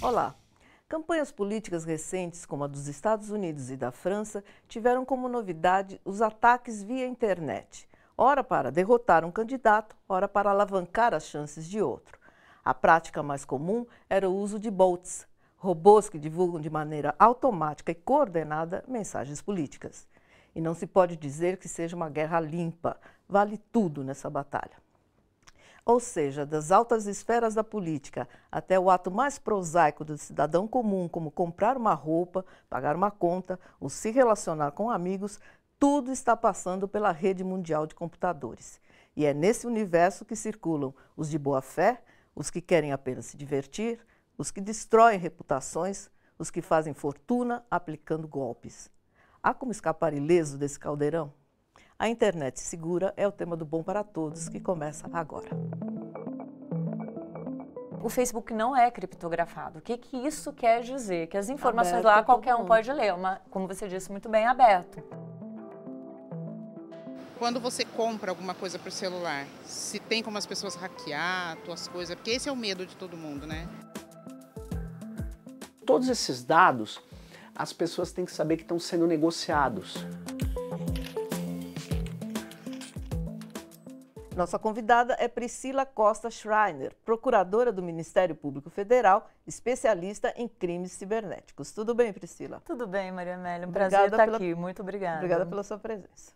Olá! Campanhas políticas recentes, como a dos Estados Unidos e da França, tiveram como novidade os ataques via internet, ora para derrotar um candidato, ora para alavancar as chances de outro. A prática mais comum era o uso de bots, robôs que divulgam de maneira automática e coordenada mensagens políticas. E não se pode dizer que seja uma guerra limpa, vale tudo nessa batalha. Ou seja, das altas esferas da política até o ato mais prosaico do cidadão comum, como comprar uma roupa, pagar uma conta ou se relacionar com amigos, tudo está passando pela rede mundial de computadores. E é nesse universo que circulam os de boa fé, os que querem apenas se divertir, os que destroem reputações, os que fazem fortuna aplicando golpes. Há como escapar ileso desse caldeirão? A internet segura é o tema do Bom para Todos, que começa agora. O Facebook não é criptografado. O que isso quer dizer? Que as informações Aberto lá a qualquer todo um mundo. pode ler, como você disse muito bem, aberto. Quando você compra alguma coisa por celular, se tem como as pessoas hackear tuas coisas, porque esse é o medo de todo mundo, né? Todos esses dados, as pessoas têm que saber que estão sendo negociados. Nossa convidada é Priscila Costa Schreiner, procuradora do Ministério Público Federal, especialista em crimes cibernéticos. Tudo bem, Priscila? Tudo bem, Maria Amélia. Um Obrigada prazer estar pela- aqui. Muito obrigada. Obrigada pela sua presença.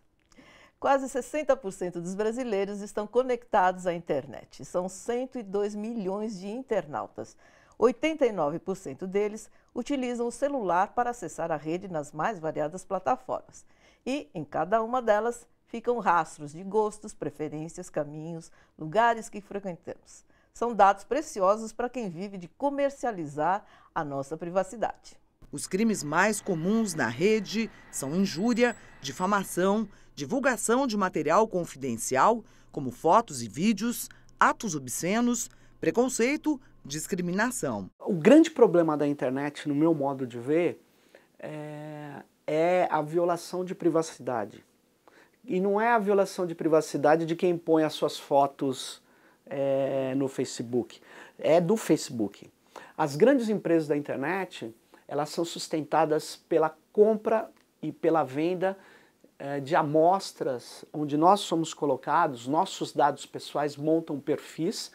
Quase 60% dos brasileiros estão conectados à internet. São 102 milhões de internautas. 89% deles utilizam o celular para acessar a rede nas mais variadas plataformas. E, em cada uma delas, ficam rastros de gostos, preferências, caminhos, lugares que frequentamos. São dados preciosos para quem vive de comercializar a nossa privacidade. Os crimes mais comuns na rede são injúria, difamação, divulgação de material confidencial, como fotos e vídeos, atos obscenos, preconceito, discriminação. O grande problema da internet, no meu modo de ver, é a violação de privacidade. E não é a violação de privacidade de quem põe as suas fotos no Facebook, é do Facebook. As grandes empresas da internet, elas são sustentadas pela compra e pela venda de amostras, onde nós somos colocados, nossos dados pessoais montam perfis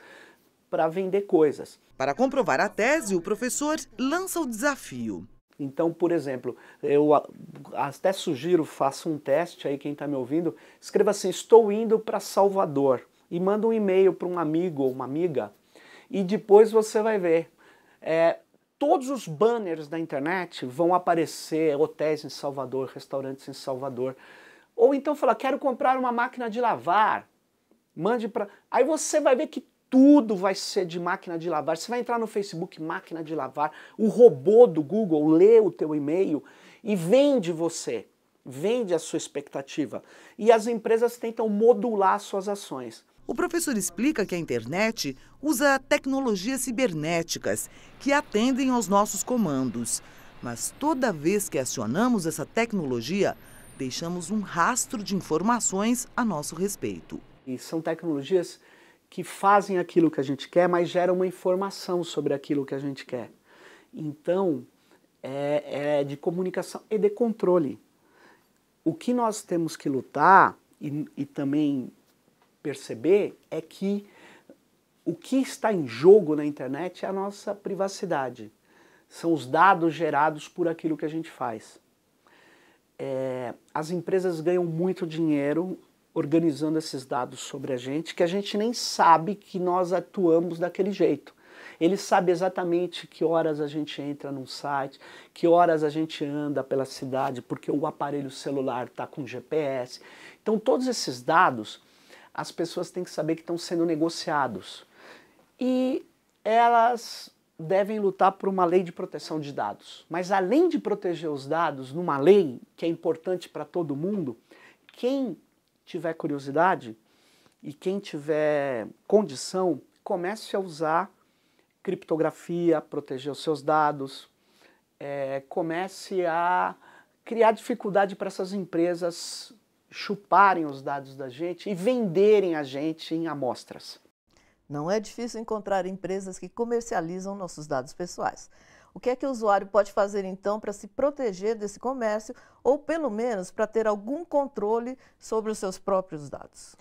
para vender coisas. Para comprovar a tese, o professor lança o desafio. Então, por exemplo, eu até sugiro, faça um teste aí, quem está me ouvindo, escreva assim, estou indo para Salvador, e manda um e-mail para um amigo ou uma amiga, e depois você vai ver. Todos os banners da internet vão aparecer, hotéis em Salvador, restaurantes em Salvador. Ou então fala, quero comprar uma máquina de lavar, mande para... Aí você vai ver que tudo vai ser de máquina de lavar. Você vai entrar no Facebook, máquina de lavar, o robô do Google lê o teu e-mail e vende você, vende a sua expectativa. E as empresas tentam modular suas ações. O professor explica que a internet usa tecnologias cibernéticas que atendem aos nossos comandos. Mas toda vez que acionamos essa tecnologia, deixamos um rastro de informações a nosso respeito. E são tecnologias que fazem aquilo que a gente quer, mas geram uma informação sobre aquilo que a gente quer. Então, é de comunicação e de controle. O que nós temos que lutar e também perceber é que o que está em jogo na internet é a nossa privacidade. São os dados gerados por aquilo que a gente faz. As empresas ganham muito dinheiro organizando esses dados sobre a gente, que a gente nem sabe que nós atuamos daquele jeito. Ele sabe exatamente que horas a gente entra num site, que horas a gente anda pela cidade, porque o aparelho celular está com GPS. Então todos esses dados, as pessoas têm que saber que estão sendo negociados. E elas devem lutar por uma lei de proteção de dados. Mas além de proteger os dados numa lei, que é importante para todo mundo, quem tiver curiosidade e quem tiver condição, comece a usar criptografia, proteger os seus dados, comece a criar dificuldade para essas empresas chuparem os dados da gente e venderem a gente em amostras. Não é difícil encontrar empresas que comercializam nossos dados pessoais. O que é que o usuário pode fazer, então, para se proteger desse comércio ou, pelo menos, para ter algum controle sobre os seus próprios dados?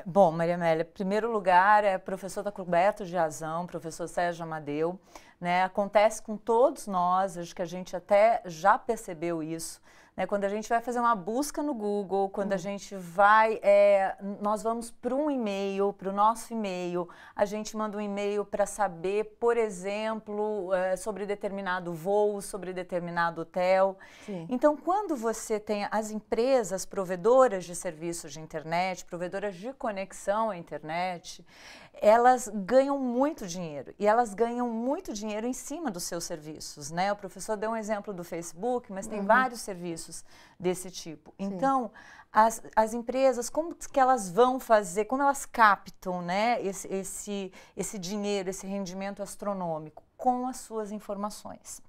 Bom, Maria Amélia, em primeiro lugar, professor está coberto de razão, professor Sérgio Amadeu, né? Acontece com todos nós, acho que a gente até já percebeu isso, né? Quando a gente vai fazer uma busca no Google, quando a gente vai, nós vamos para um e-mail, para o nosso e-mail, a gente manda um e-mail para saber, por exemplo, sobre determinado voo, sobre determinado hotel. Sim. Então, quando você tem as empresas provedoras de serviços de internet, provedoras de conexão à internet, elas ganham muito dinheiro e elas ganham muito dinheiro em cima dos seus serviços, né? O professor deu um exemplo do Facebook, mas tem vários serviços desse tipo. Sim. Então, as empresas, como que elas vão fazer, como elas captam, né, esse dinheiro, esse rendimento astronômico? Com as suas informações.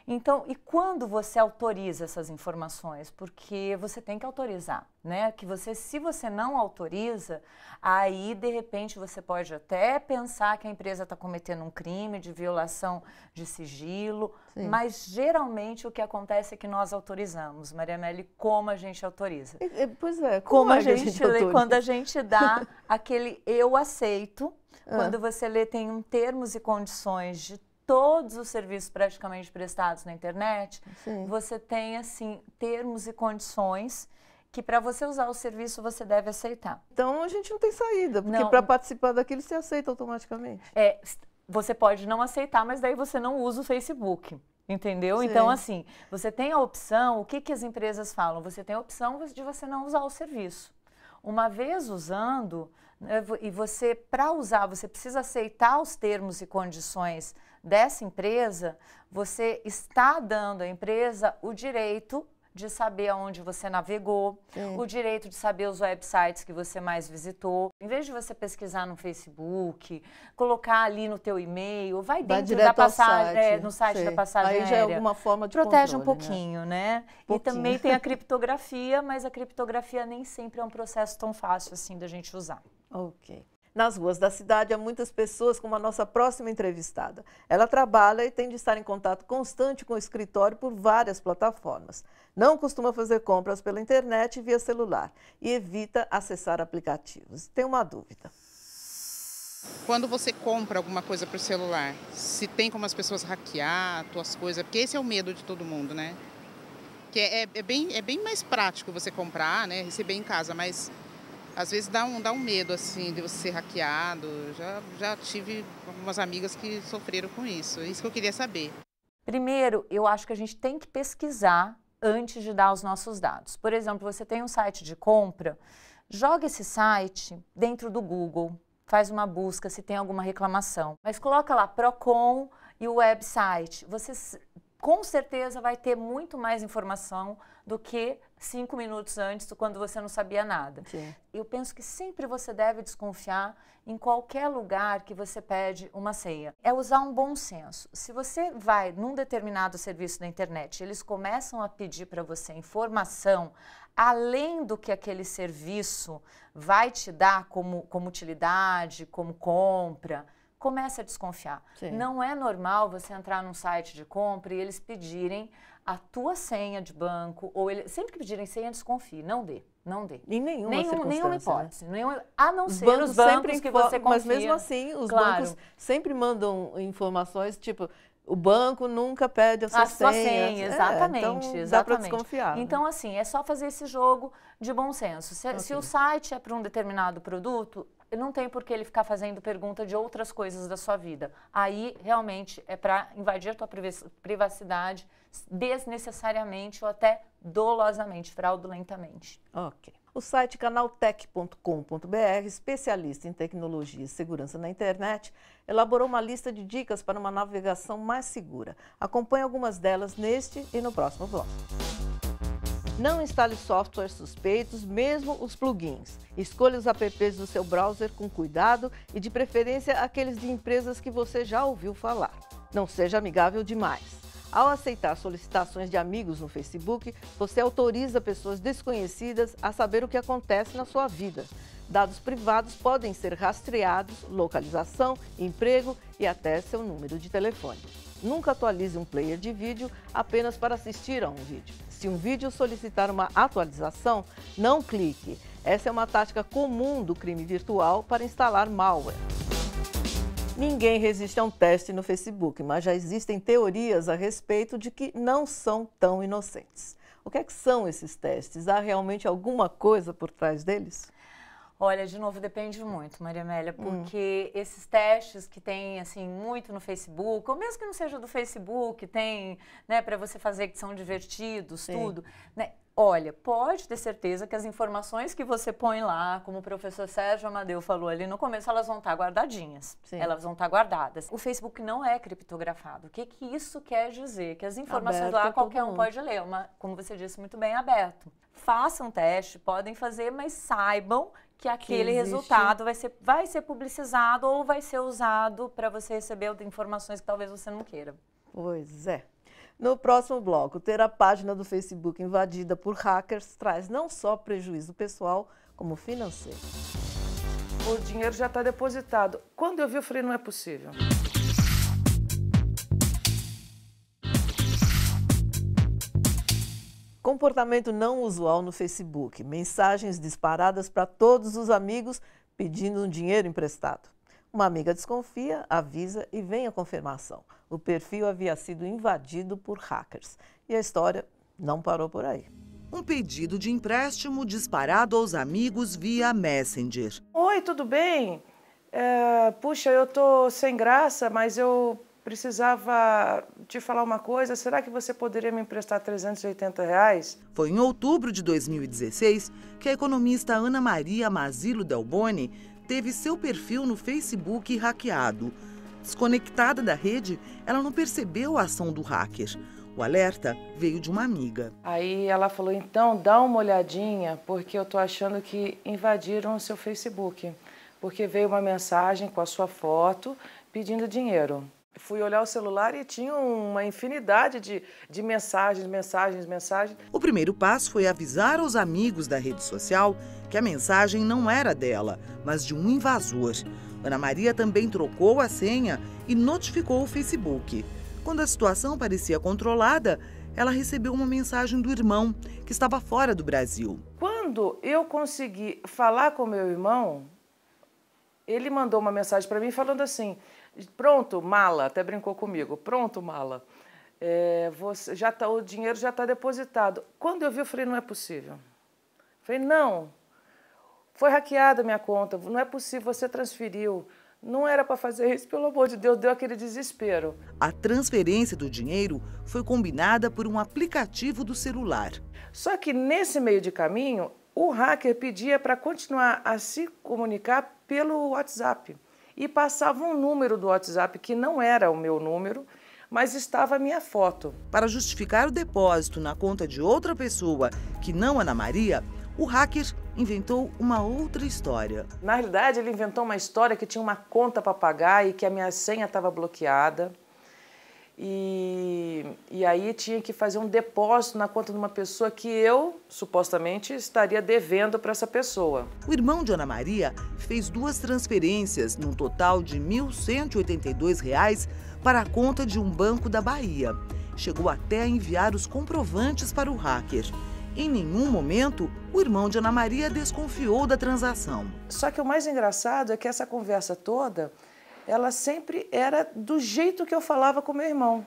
Então, e quando você autoriza essas informações? Porque você tem que autorizar, né? Se você não autoriza, aí de repente você pode até pensar que a empresa está cometendo um crime de violação de sigilo, Sim. mas geralmente o que acontece é que nós autorizamos. Maria Amélia, como a gente autoriza? Pois é, Como é que a gente autoriza? Quando a gente dá aquele eu aceito, quando você lê, tem termos e condições de todos os serviços praticamente prestados na internet, Sim. você tem, assim, termos e condições que para você usar o serviço você deve aceitar. Então a gente não tem saída, porque para participar daquilo você aceita automaticamente. Você pode não aceitar, mas daí você não usa o Facebook, entendeu? Sim. Então, assim, você tem a opção, o que as empresas falam? Você tem a opção de você não usar o serviço. Uma vez usando, e você, para usar, você precisa aceitar os termos e condições dessa empresa, você está dando à empresa o direito de saber aonde você navegou, o direito de saber os websites que você mais visitou. Em vez de você pesquisar no Facebook, colocar ali no teu e-mail, vai dentro da passagem, no site da passagem aérea. Aí já é alguma forma de protege controle, um pouquinho, né? E também tem a criptografia, mas a criptografia nem sempre é um processo tão fácil assim da gente usar. Ok. Nas ruas da cidade há muitas pessoas, como a nossa próxima entrevistada. Ela trabalha e tem de estar em contato constante com o escritório por várias plataformas. Não costuma fazer compras pela internet e via celular e evita acessar aplicativos. Tem uma dúvida. Quando você compra alguma coisa para o celular, se tem como as pessoas hackear tuas coisas, porque esse é o medo de todo mundo, né? Que é bem mais prático você comprar, né? Receber em casa, mas às vezes dá um medo, assim, de você ser hackeado. Já tive algumas amigas que sofreram com isso. É isso que eu queria saber. Primeiro, eu acho que a gente tem que pesquisar antes de dar os nossos dados. Por exemplo, você tem um site de compra, joga esse site dentro do Google, faz uma busca se tem alguma reclamação. Mas coloca lá Procon e o website. Você com certeza vai ter muito mais informação do que 5 minutos antes, quando você não sabia nada. Sim. Eu penso que sempre você deve desconfiar em qualquer lugar que você pede uma senha. É usar um bom senso. Se você vai num determinado serviço da internet, eles começam a pedir para você informação além do que aquele serviço vai te dar como utilidade, como compra, comece a desconfiar. Sim. Não é normal você entrar num site de compra e eles pedirem a tua senha de banco, ou sempre que pedirem senha, desconfie, não dê. Em nenhuma hipótese, a não ser bancos os bancos sempre que você confia. Mas mesmo assim, os bancos sempre mandam informações, tipo, o banco nunca pede a sua senha. Exatamente, então dá para desconfiar. Então, assim, é só fazer esse jogo de bom senso. Se o site é para um determinado produto, não tem por que ele ficar fazendo pergunta de outras coisas da sua vida. Aí, realmente, é para invadir a tua privacidade desnecessariamente ou até dolosamente, fraudulentamente. Ok. O site canaltech.com.br, especialista em tecnologia e segurança na internet, elaborou uma lista de dicas para uma navegação mais segura. Acompanhe algumas delas neste e no próximo bloco. Não instale softwares suspeitos, mesmo os plugins. Escolha os apps do seu browser com cuidado e, de preferência, aqueles de empresas que você já ouviu falar. Não seja amigável demais. Ao aceitar solicitações de amigos no Facebook, você autoriza pessoas desconhecidas a saber o que acontece na sua vida. Dados privados podem ser rastreados, localização, emprego e até seu número de telefone. Nunca atualize um player de vídeo apenas para assistir a um vídeo. Se um vídeo solicitar uma atualização, não clique. Essa é uma tática comum do crime virtual para instalar malware. Ninguém resiste a um teste no Facebook, mas já existem teorias a respeito de que não são tão inocentes. O que é que são esses testes? Há realmente alguma coisa por trás deles? Olha, de novo, depende muito, Maria Amélia, porque esses testes que tem, assim, muito no Facebook, ou mesmo que não seja do Facebook, tem, né, para você fazer que são divertidos, sim, tudo, né? Olha, pode ter certeza que as informações que você põe lá, como o professor Sérgio Amadeu falou ali no começo, elas vão estar guardadinhas. Sim. Elas vão estar guardadas. O Facebook não é criptografado. O que isso quer dizer? Que as informações aberto lá qualquer um pode ler, como você disse muito bem, aberto. Façam teste, podem fazer, mas saibam que aquele resultado vai ser publicizado ou vai ser usado para você receber informações que talvez você não queira. Pois é. No próximo bloco, ter a página do Facebook invadida por hackers traz não só prejuízo pessoal, como financeiro. O dinheiro já está depositado. Quando eu vi, eu falei, não é possível. Comportamento não usual no Facebook. Mensagens disparadas para todos os amigos pedindo um dinheiro emprestado. Uma amiga desconfia, avisa e vem a confirmação. O perfil havia sido invadido por hackers. E a história não parou por aí. Um pedido de empréstimo disparado aos amigos via Messenger. Oi, tudo bem? Puxa, eu tô sem graça, mas eu precisava te falar uma coisa. Será que você poderia me emprestar R$380? Foi em outubro de 2016 que a economista Ana Maria Mazzillo Delboni teve seu perfil no Facebook hackeado. Desconectada da rede, ela não percebeu a ação do hacker. O alerta veio de uma amiga. Aí ela falou, então dá uma olhadinha, porque eu tô achando que invadiram o seu Facebook. Porque veio uma mensagem com a sua foto pedindo dinheiro. Fui olhar o celular e tinha uma infinidade de mensagens. O primeiro passo foi avisar aos amigos da rede social que a mensagem não era dela, mas de um invasor. Ana Maria também trocou a senha e notificou o Facebook. Quando a situação parecia controlada, ela recebeu uma mensagem do irmão, que estava fora do Brasil. Quando eu consegui falar com meu irmão, ele mandou uma mensagem para mim falando assim, pronto, mala, até brincou comigo, pronto, mala, o dinheiro já está depositado. Quando eu vi, eu falei, não é possível. Falei, não, foi hackeada a minha conta, não é possível, você transferiu. Não era para fazer isso, pelo amor de Deus, deu aquele desespero. A transferência do dinheiro foi combinada por um aplicativo do celular. Só que nesse meio de caminho, o hacker pedia para continuar a se comunicar pelo WhatsApp. E passava um número do WhatsApp que não era o meu número, mas estava a minha foto. Para justificar o depósito na conta de outra pessoa que não Ana Maria, o hacker inventou uma outra história. Na realidade, ele inventou uma história que tinha uma conta para pagar e que a minha senha estava bloqueada. E aí tinha que fazer um depósito na conta de uma pessoa que eu, supostamente, estaria devendo para essa pessoa. O irmão de Ana Maria fez 2 transferências, num total de R$ 1.182, para a conta de um banco da Bahia. Chegou até a enviar os comprovantes para o hacker. Em nenhum momento, o irmão de Ana Maria desconfiou da transação. Só que o mais engraçado é que essa conversa toda, ela sempre era do jeito que eu falava com meu irmão.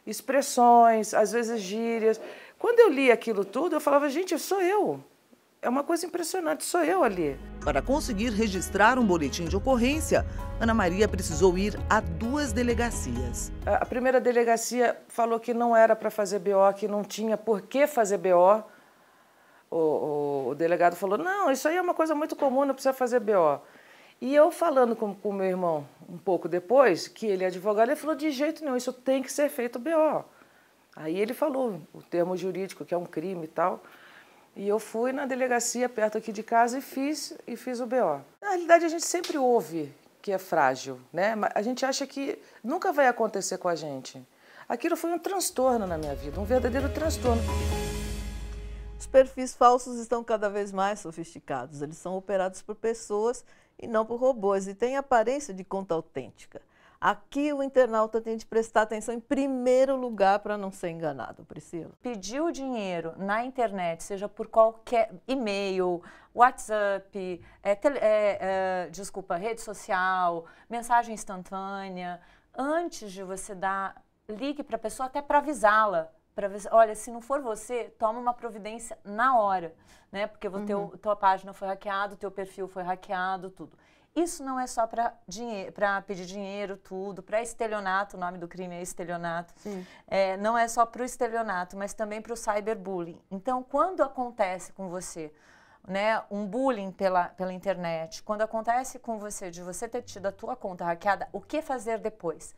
Expressões, às vezes gírias. Quando eu li aquilo tudo, eu falava, gente, sou eu. É uma coisa impressionante, sou eu ali. Para conseguir registrar um boletim de ocorrência, Ana Maria precisou ir a 2 delegacias. A primeira delegacia falou que não era para fazer BO, que não tinha por que fazer BO. O delegado falou, não, isso aí é uma coisa muito comum, não precisa fazer BO. E eu falando com o meu irmão um pouco depois, que ele é advogado, ele falou, de jeito nenhum, isso tem que ser feito BO. Aí ele falou o termo jurídico, que é um crime e tal. E eu fui na delegacia perto aqui de casa e fiz o BO. Na realidade, a gente sempre ouve que é frágil, né? A gente acha que nunca vai acontecer com a gente. Aquilo foi um transtorno na minha vida, um verdadeiro transtorno. Os perfis falsos estão cada vez mais sofisticados. Eles são operados por pessoas e não por robôs e têm aparência de conta autêntica. Aqui o internauta tem de prestar atenção em primeiro lugar para não ser enganado, Priscila. Pediu dinheiro na internet, seja por qualquer e-mail, WhatsApp, rede social, mensagem instantânea, antes de você dar, ligue para a pessoa até para avisá-la. Olha, se não for você, toma uma providência na hora, né? Porque tua página foi hackeada, teu perfil foi hackeado, tudo. Isso não é só para pedir dinheiro, tudo, para estelionato, o nome do crime é estelionato. Não é só para o estelionato, mas também para o cyberbullying. Então, quando acontece com você, né, um bullying pela internet, quando acontece com você de você ter tido a tua conta hackeada, o que fazer depois?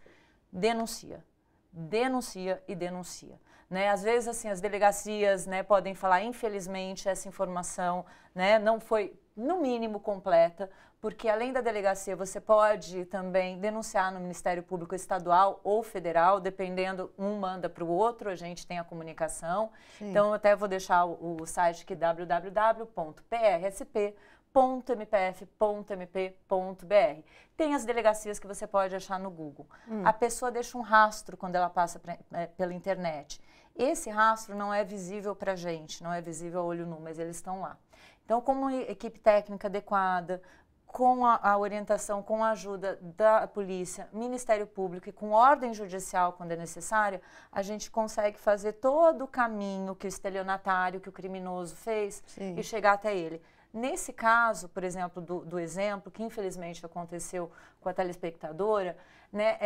Denuncia. Denuncia e denuncia. Né? Às vezes, assim, as delegacias, né, podem falar, infelizmente, essa informação, né, não foi, no mínimo, completa, porque além da delegacia, você pode também denunciar no Ministério Público Estadual ou Federal, dependendo, um manda para o outro, a gente tem a comunicação. Sim. Então, eu até vou deixar o site aqui, www.prsp.mpf.mp.br. Tem as delegacias que você pode achar no Google. A pessoa deixa um rastro quando ela passa pela internet. Esse rastro não é visível para a gente, não é visível a olho nu, mas eles estão lá. Então, como equipe técnica adequada, com a orientação, com a ajuda da polícia, Ministério Público e com ordem judicial quando é necessário, a gente consegue fazer todo o caminho que o estelionatário, que o criminoso fez e chegar até ele. Nesse caso, por exemplo, do exemplo, que infelizmente aconteceu com a telespectadora, né,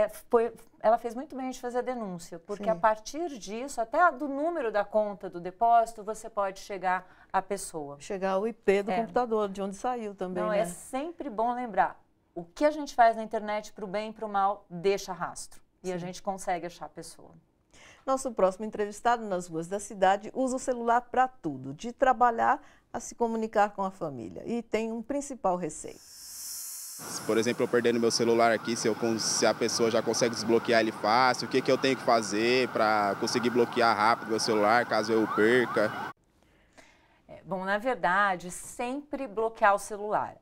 ela fez muito bem de fazer a denúncia, porque a partir disso, até do número da conta do depósito, você pode chegar à pessoa. Chegar ao IP do computador, de onde saiu também, Não, né? É sempre bom lembrar, o que a gente faz na internet para o bem e para o mal, deixa rastro. E a gente consegue achar a pessoa. Nosso próximo entrevistado nas ruas da cidade usa o celular para tudo, de trabalhar a se comunicar com a família. E tem um principal receio. Se, por exemplo, eu perdendo meu celular aqui, se a pessoa já consegue desbloquear ele fácil, o que eu tenho que fazer para conseguir bloquear rápido meu celular, caso eu o perca? Bom, na verdade, sempre bloquear o celular.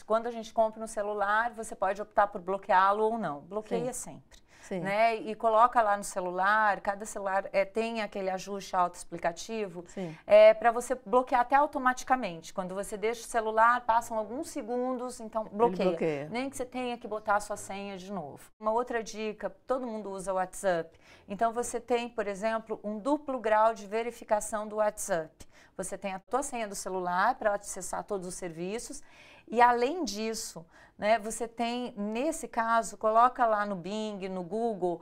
Quando a gente compra um celular, você pode optar por bloqueá-lo ou não. Bloqueia sempre. Né? E coloca lá no celular, cada celular tem aquele ajuste autoexplicativo para você bloquear até automaticamente. Quando você deixa o celular, passam alguns segundos, então bloqueia. Nem que você tenha que botar a sua senha de novo. Uma outra dica, todo mundo usa o WhatsApp. Então você tem, por exemplo, um duplo grau de verificação do WhatsApp. Você tem a tua senha do celular para acessar todos os serviços e, além disso, né, você tem, nesse caso, coloca lá no Bing, no Google,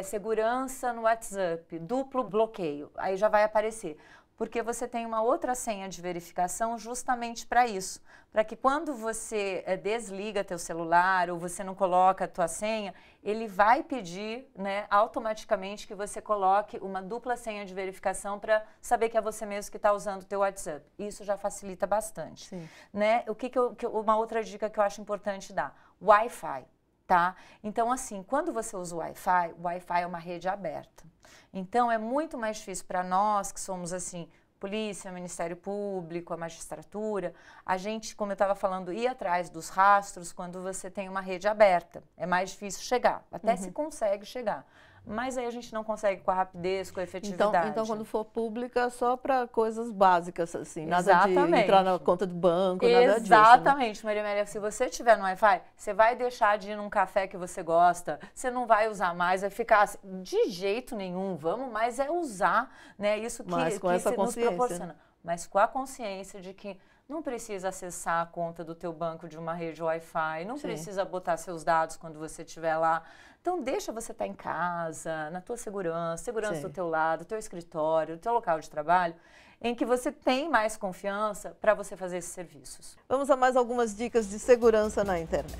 segurança no WhatsApp, duplo bloqueio, aí já vai aparecer. Porque você tem uma outra senha de verificação justamente para isso, para que quando você desliga teu celular ou você não coloca a tua senha, ele vai pedir, né, automaticamente que você coloque uma dupla senha de verificação para saber que é você mesmo que está usando o teu WhatsApp. Isso já facilita bastante. Né? Uma outra dica que eu acho importante dar, Wi-Fi. Tá? Então, assim, quando você usa o Wi-Fi é uma rede aberta. Então, é muito mais difícil para nós, que somos, assim, polícia, Ministério Público, a magistratura, a gente, como eu estava falando, ir atrás dos rastros quando você tem uma rede aberta. É mais difícil chegar, até se consegue chegar. Mas aí a gente não consegue com a rapidez, com a efetividade. Então quando for pública, só para coisas básicas, assim, nada de entrar na conta do banco, nada disso. Exatamente, Maria Amélia, se você estiver no Wi-Fi, você vai deixar de ir num café que você gosta, você não vai usar mais, vai ficar assim, de jeito nenhum, mas é usar, né, isso que nos proporciona. Mas com a consciência de que não precisa acessar a conta do teu banco de uma rede Wi-Fi, não precisa botar seus dados quando você estiver lá. Então, deixa você estar em casa, na tua segurança do teu lado, do teu escritório, do teu local de trabalho, em que você tem mais confiança para você fazer esses serviços. Vamos a mais algumas dicas de segurança na internet.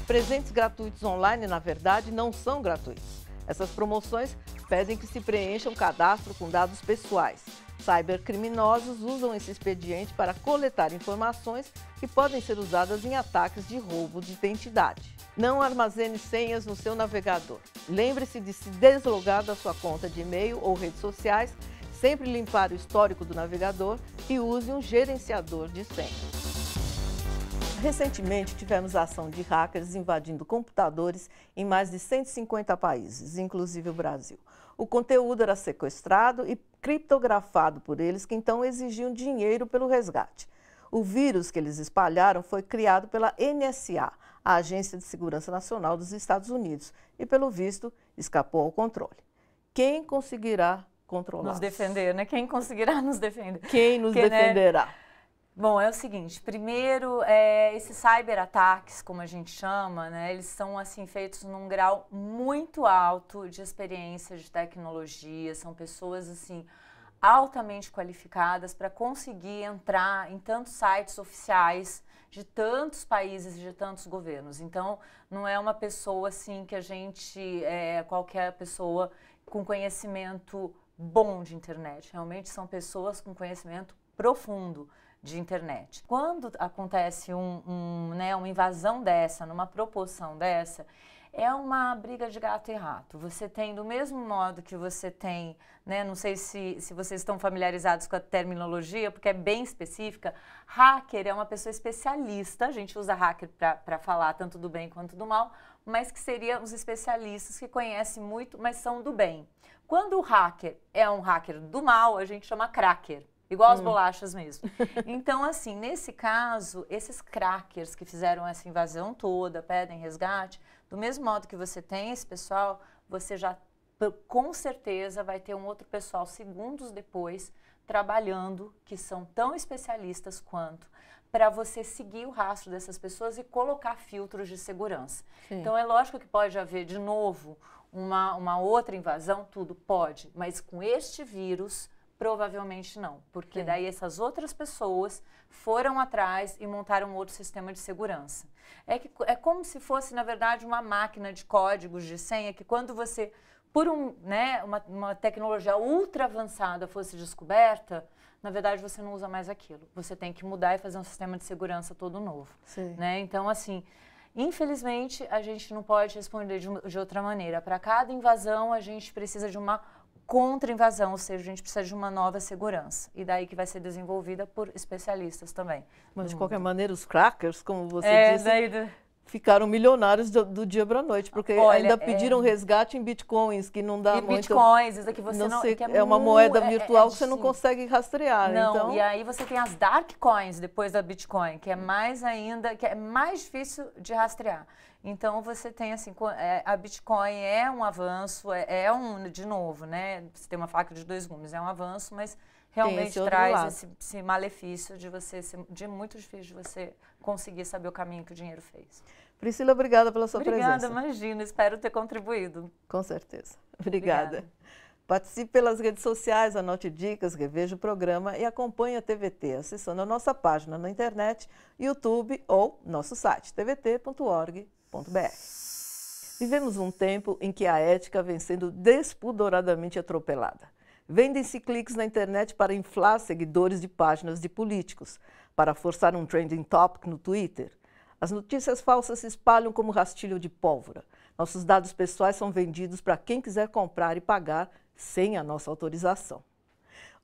Presentes gratuitos online, na verdade, não são gratuitos. Essas promoções pedem que se preencha um cadastro com dados pessoais. Cybercriminosos usam esse expediente para coletar informações que podem ser usadas em ataques de roubo de identidade. Não armazene senhas no seu navegador. Lembre-se de se deslogar da sua conta de e-mail ou redes sociais sempre limpar o histórico do navegador e use um gerenciador de senha. Recentemente, tivemos a ação de hackers invadindo computadores em mais de 150 países, inclusive o Brasil. O conteúdo era sequestrado e criptografado por eles, que então exigiam dinheiro pelo resgate. O vírus que eles espalharam foi criado pela NSA, a Agência de Segurança Nacional dos Estados Unidos, e, pelo visto, escapou ao controle. Quem conseguirá controlar? Nos defender, né? Quem conseguirá nos defender? Quem nos defenderá? Né? Bom, é o seguinte, primeiro, esses cyberataques, como a gente chama, né, eles são assim, feitos num grau muito alto de experiência, de tecnologia, são pessoas assim, altamente qualificadas para conseguir entrar em tantos sites oficiais de tantos países e de tantos governos. Então, não é uma pessoa assim que a gente, qualquer pessoa com conhecimento bom de internet, realmente são pessoas com conhecimento profundo de internet. Quando acontece uma invasão dessa, numa proporção dessa, é uma briga de gato e rato. Você tem, do mesmo modo que você tem, né, não sei se vocês estão familiarizados com a terminologia, porque é bem específica, hacker é uma pessoa especialista, a gente usa hacker para falar tanto do bem quanto do mal, mas que seriam os especialistas que conhecem muito, mas são do bem. Quando o hacker é um hacker do mal, a gente chama cracker. Igual as bolachas mesmo. Então, assim, nesse caso, esses crackers que fizeram essa invasão toda, pedem resgate, do mesmo modo que você tem esse pessoal, você já, com certeza, vai ter um outro pessoal, segundos depois, trabalhando, que são tão especialistas quanto, para você seguir o rastro dessas pessoas e colocar filtros de segurança. Sim. Então, é lógico que pode haver, de novo, uma outra invasão, tudo pode, mas com este vírus, provavelmente não, porque Sim. daí essas outras pessoas foram atrás e montaram um outro sistema de segurança. É como se fosse, na verdade, uma máquina de códigos de senha que quando você, por uma tecnologia ultra avançada fosse descoberta, na verdade você não usa mais aquilo. Você tem que mudar e fazer um sistema de segurança todo novo. Né? Então, assim, infelizmente, a gente não pode responder de outra maneira. Para cada invasão, a gente precisa de uma contra-invasão, ou seja, a gente precisa de uma nova segurança. E daí que vai ser desenvolvida por especialistas também. Mas, de qualquer maneira, os crackers, como você disse, ficaram milionários do dia para a noite, porque ainda pediram resgate em bitcoins, que não dá muito... bitcoins, isso aqui você não... é uma moeda virtual que você não consegue rastrear. Não, então... e aí você tem as dark coins depois da bitcoin, que é mais ainda, que é mais difícil de rastrear. Então, você tem, assim, a Bitcoin é um avanço, de novo, né? Você tem uma faca de dois gumes, é um avanço, mas realmente traz esse malefício de muito difícil de você conseguir saber o caminho que o dinheiro fez. Priscila, obrigada pela sua presença. Obrigada, imagina, espero ter contribuído. Com certeza. Obrigada. Participe pelas redes sociais, anote dicas, reveja o programa e acompanhe a TVT acessando a nossa página na internet, YouTube ou nosso site, tvt.org.br. Vivemos um tempo em que a ética vem sendo despudoradamente atropelada. Vendem-se cliques na internet para inflar seguidores de páginas de políticos, para forçar um trending topic no Twitter. As notícias falsas se espalham como rastilho de pólvora. Nossos dados pessoais são vendidos para quem quiser comprar e pagar sem a nossa autorização.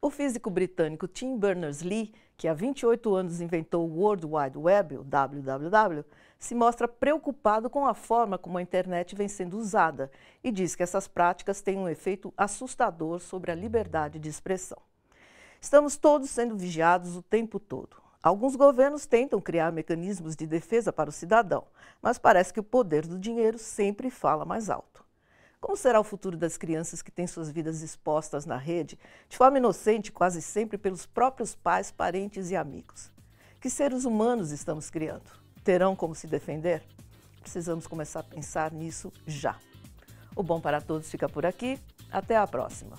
O físico britânico Tim Berners-Lee, que há 28 anos inventou o World Wide Web, o WWW, se mostra preocupado com a forma como a internet vem sendo usada e diz que essas práticas têm um efeito assustador sobre a liberdade de expressão. Estamos todos sendo vigiados o tempo todo. Alguns governos tentam criar mecanismos de defesa para o cidadão, mas parece que o poder do dinheiro sempre fala mais alto. Como será o futuro das crianças que têm suas vidas expostas na rede, de forma inocente, quase sempre pelos próprios pais, parentes e amigos? Que seres humanos estamos criando? Terão como se defender? Precisamos começar a pensar nisso já. O Bom para Todos fica por aqui. Até a próxima.